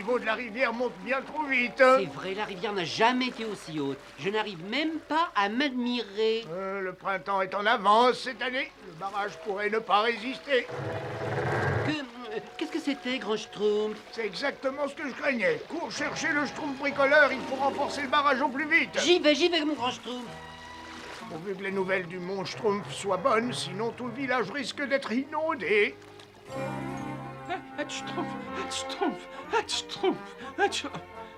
niveau de la rivière monte bien trop vite. C'est vrai, la rivière n'a jamais été aussi haute. Je n'arrive même pas à m'admirer. Le printemps est en avance cette année. Le barrage pourrait ne pas résister. Qu'est-ce que c'était, grand Schtroumpf? C'est exactement ce que je craignais. Cours chercher le Schtroumpf bricoleur, il faut renforcer le barrage au plus vite. J'y vais, mon grand Schtroumpf. Pourvu que les nouvelles du mont Schtroumpf soient bonnes, sinon tout le village risque d'être inondé.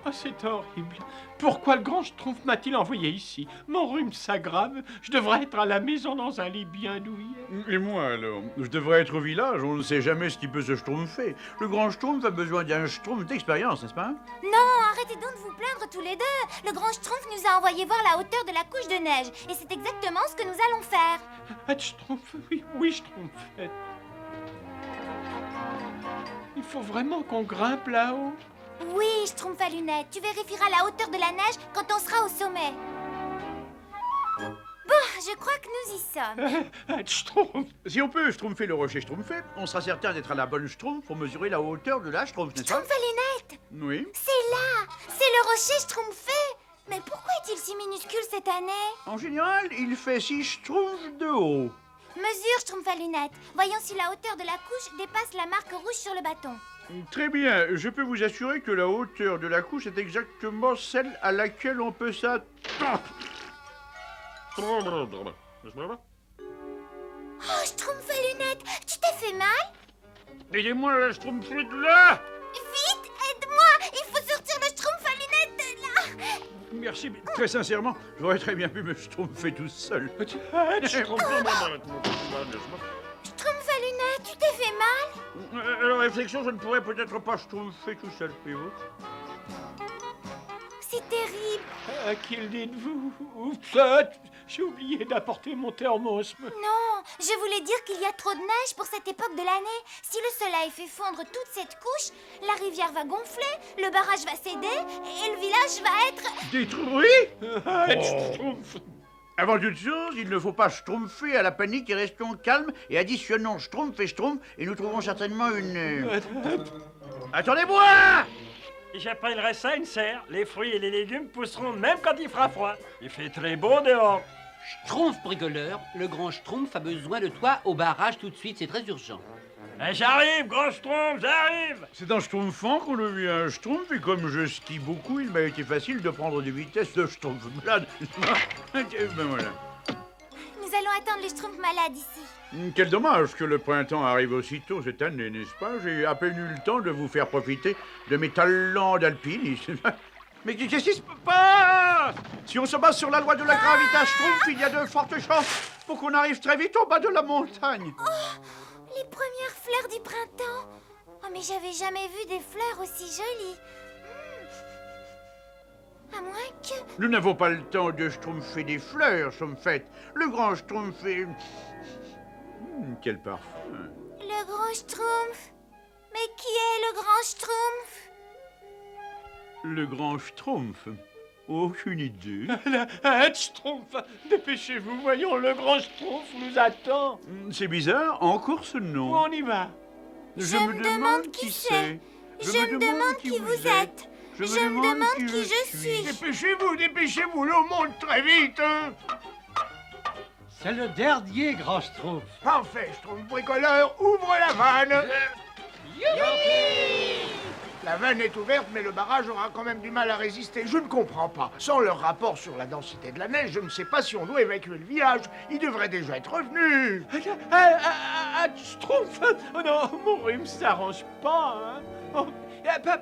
Oh, c'est horrible. Pourquoi le grand Schtroumpf m'a-t-il envoyé ici? Mon rhume s'aggrave. Je devrais être à la maison dans un lit bien douillet. Et moi alors? Je devrais être au village, on ne sait jamais ce qui peut se schtroumpfer. Le grand Schtroumpf a besoin d'un Schtroumpf d'expérience, n'est-ce pas? Non, arrêtez donc de vous plaindre tous les deux. Le grand Schtroumpf nous a envoyé voir la hauteur de la couche de neige. Et c'est exactement ce que nous allons faire. Schtroumpf, oui, Schtroumpf. Il faut vraiment qu'on grimpe là-haut? Oui, Schtroumpf à lunettes, tu vérifieras la hauteur de la neige quand on sera au sommet. Bon, je crois que nous y sommes. Schtroumpf. Si on peut schtroumpfer le rocher schtroumpfé, on sera certain d'être à la bonne Schtroumpf pour mesurer la hauteur de la Schtroumpf, n'est-ce pas? Schtroumpf à lunettes, Oui. c'est là, c'est le rocher Schtroumpfé. Mais pourquoi est-il si minuscule cette année? En général, il fait 6 Schtroumpfs de haut. Mesure, Schtroumpf à lunettes. Voyons si la hauteur de la couche dépasse la marque rouge sur le bâton. Très bien, je peux vous assurer que la hauteur de la couche est exactement celle à laquelle on peut s'attendre. Oh, Schtroumpf à lunettes, tu t'es fait mal? Aidez-moi la Schtroumpf de là! Vite, aide-moi. Il faut sortir le Schtroumpf à lunettes de là. Merci, mais très sincèrement, j'aurais très bien pu me schtroumpfer tout seul. Schtroumpf à lunettes, tu t'es fait mal? À la réflexion, je ne pourrais peut-être pas schtroumpfer tout seul, et vous? C'est terrible. À qui le dites-vous? Oups, j'ai oublié d'apporter mon thermos. Non, je voulais dire qu'il y a trop de neige pour cette époque de l'année. Si le soleil fait fondre toute cette couche, la rivière va gonfler, le barrage va céder et le village va être... Détruit? Schtroumpf. Avant toute chose, il ne faut pas schtroumpfer à la panique et restons calmes et additionnons schtroumpf et schtroumpf et nous trouverons certainement une... Attendez-moi! J'appellerai ça une serre. Les fruits et les légumes pousseront même quand il fera froid. Il fait très beau dehors. Schtroumpf bricoleur, le grand Schtroumpf a besoin de toi au barrage tout de suite, c'est très urgent. J'arrive, grand Schtroumpf, j'arrive. C'est en schtroumpfant qu'on devient un schtroumpf et comme je skie beaucoup, il m'a été facile de prendre des vitesses de schtroumpf malade. Ben voilà. Nous allons attendre les Schtroumpfs malades ici. Quel dommage que le printemps arrive aussitôt cette année, n'est-ce pas? J'ai à peine eu le temps de vous faire profiter de mes talents d'alpiniste. Mais qu'est-ce qui se passe? Si on se base sur la loi de la gravité à Schtroumpf, il y a de fortes chances pour qu'on arrive très vite au bas de la montagne. Oh, les premières fleurs du printemps. Oh, mais j'avais jamais vu des fleurs aussi jolies. À moins que... Nous n'avons pas le temps de schtroumpfer des fleurs, Schtroumpfette. Le grand Schtroumpf est... quel parfum. Le grand Schtroumpf. Mais qui est le grand Schtroumpf? Le grand Schtroumpf? Aucune idée. Schtroumpf, dépêchez-vous, voyons, le grand Schtroumpf nous attend. C'est bizarre, encore ce Où nom. on y va? Je me demande qui c'est. Je me demande qui vous êtes. Je me demande qui je suis. Dépêchez-vous, l'eau monte très vite. C'est le dernier grand Schtroumpf. Parfait, Schtroumpf bricoleur, ouvre la vanne. La vanne est ouverte, mais le barrage aura quand même du mal à résister. Je ne comprends pas. Sans leur rapport sur la densité de la neige, je ne sais pas si on doit évacuer le village. Ils devraient déjà être revenus. Schtroumpf. Oh non, mon rhume s'arrange pas, hein. Oh,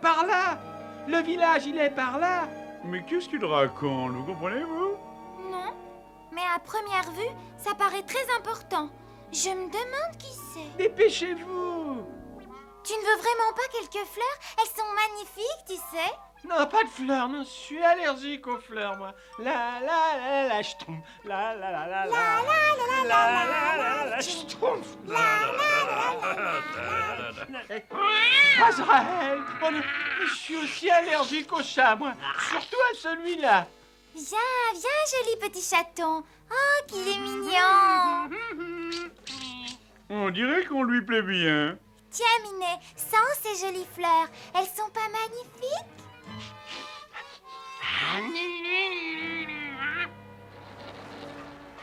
par là. Le village, il est par là. Mais qu'est-ce qu'il raconte, vous comprenez-vous? Non, mais à première vue, ça paraît très important. Je me demande qui c'est. Dépêchez-vous. Tu ne veux vraiment pas quelques fleurs? Elles sont magnifiques, tu sais. Non, pas de fleurs, non, je suis allergique aux fleurs, moi. La, Schtroumpf. La, Schtroumpf. Azraël, oh non, je suis aussi allergique aux chats, moi. Surtout à celui-là. Viens, joli petit chaton. Oh, qu'il est mignon. On dirait qu'on lui plaît bien. Tiens, Minet, sens ces jolies fleurs. Elles sont pas magnifiques?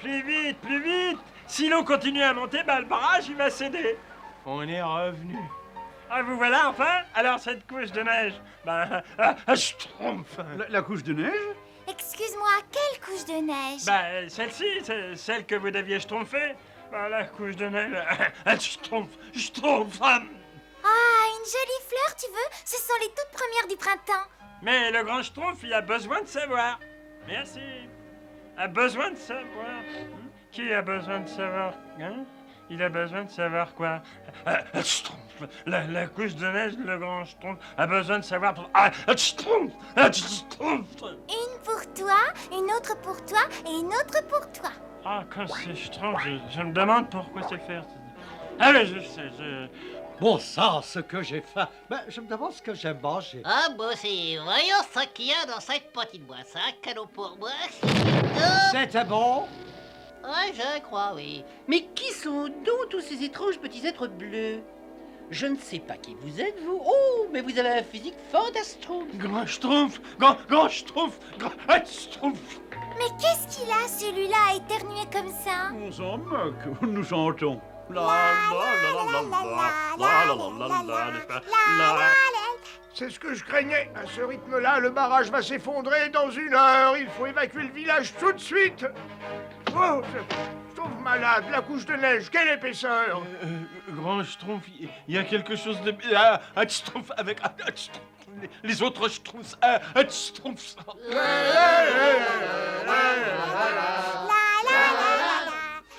Plus vite, plus vite! Si l'eau continue à monter, le barrage, il va céder. On est revenu. Ah, vous voilà enfin? Alors cette couche de neige, Schtroumpf. La couche de neige? Excuse-moi, quelle couche de neige? Celle-ci, c'est celle que vous deviez schtroumpfer. La couche de neige, Schtroumpf. Ah, une jolie fleur, tu veux? Ce sont les toutes premières du printemps. Mais le grand Schtroumpf, il a besoin de savoir. Merci. A besoin de savoir. Qui a besoin de savoir? Hein? Il a besoin de savoir quoi? Schtroumpf. La couche de neige, le grand Schtroumpf, a besoin de savoir... Schtroumpf. Schtroumpf. Une pour toi, une autre pour toi et une autre pour toi. Ah, quand c'est Schtroumpf, je me demande pourquoi c'est faire. Ah, mais je sais, Bon sang, ce que j'ai faim. Ben, je me demande ce que j'aime manger. Ah, bon, c'est... Voyons ce qu'il y a dans cette petite boîte. Un cadeau pour moi. C'était bon? Ouais, je crois, oui. Mais qui sont donc tous ces étranges petits êtres bleus? Je ne sais pas qui vous êtes, vous. Oh, mais vous avez un physique fantastique. Grand Schtroumpf, grand Schtroumpf, grand Schtroumpf. Mais qu'est-ce qu'il a, celui-là, à éternuer comme ça? On s'en moque, nous chantons. C'est ce que je craignais. À ce rythme-là, le barrage va s'effondrer dans 1 heure. Il faut évacuer le village tout de suite. Oh, je trouve malade. La couche de neige, quelle épaisseur! Grand Schtroumpf, il y a quelque chose de... Schtroumpf avec... les autres Schtroumpfs... Schtroumpfs...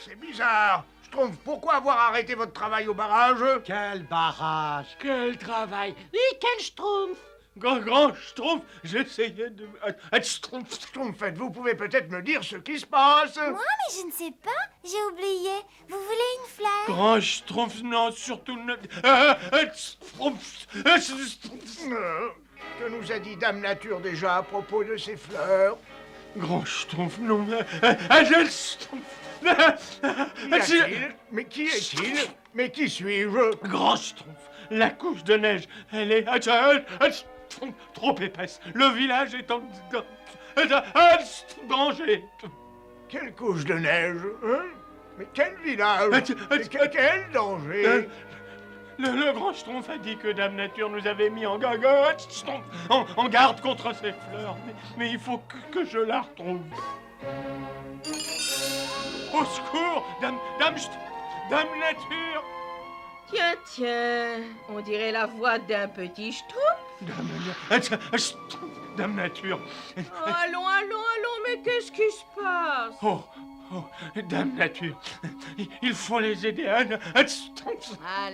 C'est bizarre. Je trouve pourquoi avoir arrêté votre travail au barrage? Quel barrage! Quel travail! Oui, quel Schtroumpf! Grand Schtroumpf, j'essayais de... Schtroumpf... Vous pouvez peut-être me dire ce qui se passe? Moi, mais je ne sais pas. J'ai oublié. Vous voulez une fleur? Grand Schtroumpf, non, surtout... Schtroumpf... Que nous a dit Dame Nature déjà à propos de ces fleurs? Grand Schtroumpf, non, Schtroumpf... Qu'y a-t-il? Mais qui est-il? Mais qui suis-je? Grand Schtroumpf, la couche de neige, elle est trop épaisse. Le village est en danger. Quelle couche de neige, hein? Mais quel village? Mais quel danger? Le grand Schtroumpf a dit que Dame Nature nous avait mis en garde contre ces fleurs. Mais il faut que je la retrouve. Au secours, Dame Nature! Tiens, on dirait la voix d'un petit Schtroumpf. Dame Nature. Allons, mais qu'est-ce qui se passe? Oh, Dame Nature, il faut les aider à...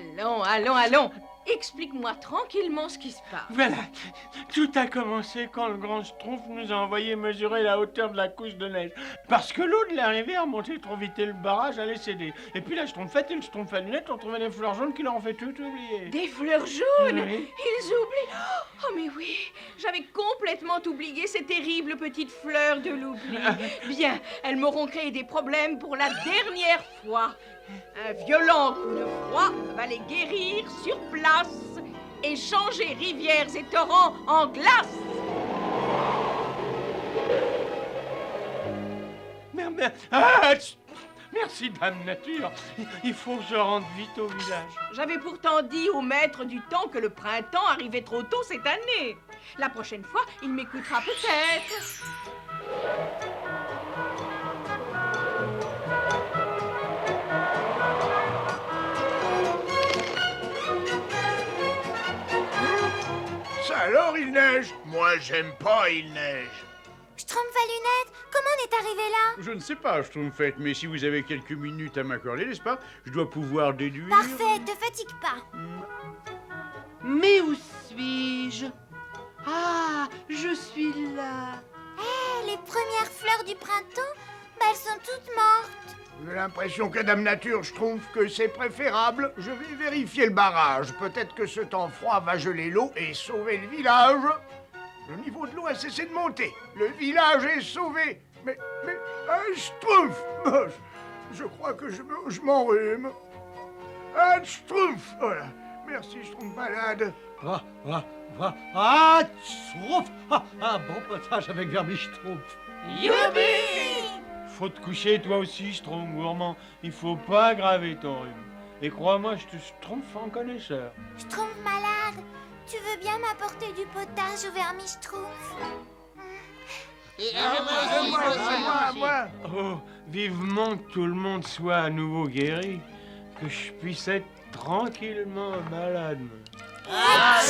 Allons. Explique-moi tranquillement ce qui se passe. Voilà, tout a commencé quand le grand Schtroumpf nous a envoyé mesurer la hauteur de la couche de neige. Parce que l'eau de la rivière montait trop vite et le barrage allait céder. Et puis la Schtroumpfette et le Schtroumpf à lunettes ont trouvé des fleurs jaunes qui leur ont fait tout oublier. Des fleurs jaunes? Oui. Ils oublient. Oh mais oui, j'avais complètement oublié ces terribles petites fleurs de l'oubli. Bien, elles m'auront créé des problèmes pour la dernière fois. Un violent coup de froid va les guérir sur place et changer rivières et torrents en glace. Merci, Dame Nature. Il faut que je rentre vite au village. J'avais pourtant dit au maître du temps que le printemps arrivait trop tôt cette année. La prochaine fois, il m'écoutera peut-être. Ça alors, il neige? Moi, j'aime pas, il neige. Schtroumpf à lunettes, comment on est arrivé là? Je ne sais pas, Schtroumpfette, mais si vous avez quelques minutes à m'accorder, n'est-ce pas? Je dois pouvoir déduire... Parfait, te fatigue pas. Mais où suis-je? Ah, je suis là. Les premières fleurs du printemps, elles sont toutes mortes. J'ai l'impression que Dame Nature, je trouve que c'est préférable. Je vais vérifier le barrage. Peut-être que ce temps froid va geler l'eau et sauver le village. Le niveau de l'eau a cessé de monter. Le village est sauvé. Mais, Schtroumpf! Je crois que je m'enrhume. Schtroumpf! Voilà. Merci, Schtroumpf malade. Ah, Schtroumpf. Un bon potage avec Vermi-Schtroumpf. Faut te coucher toi aussi, Schtroumpf gourmand. Il faut pas aggraver ton rhume. Et crois-moi, je te Schtroumpf en connaisseur. Schtroumpf malade, tu veux bien m'apporter du potage au Vermi-Schtroumpf? Et Moi. Oh, vivement que tout le monde soit à nouveau guéri. Que je puisse être tranquillement malade. Ah,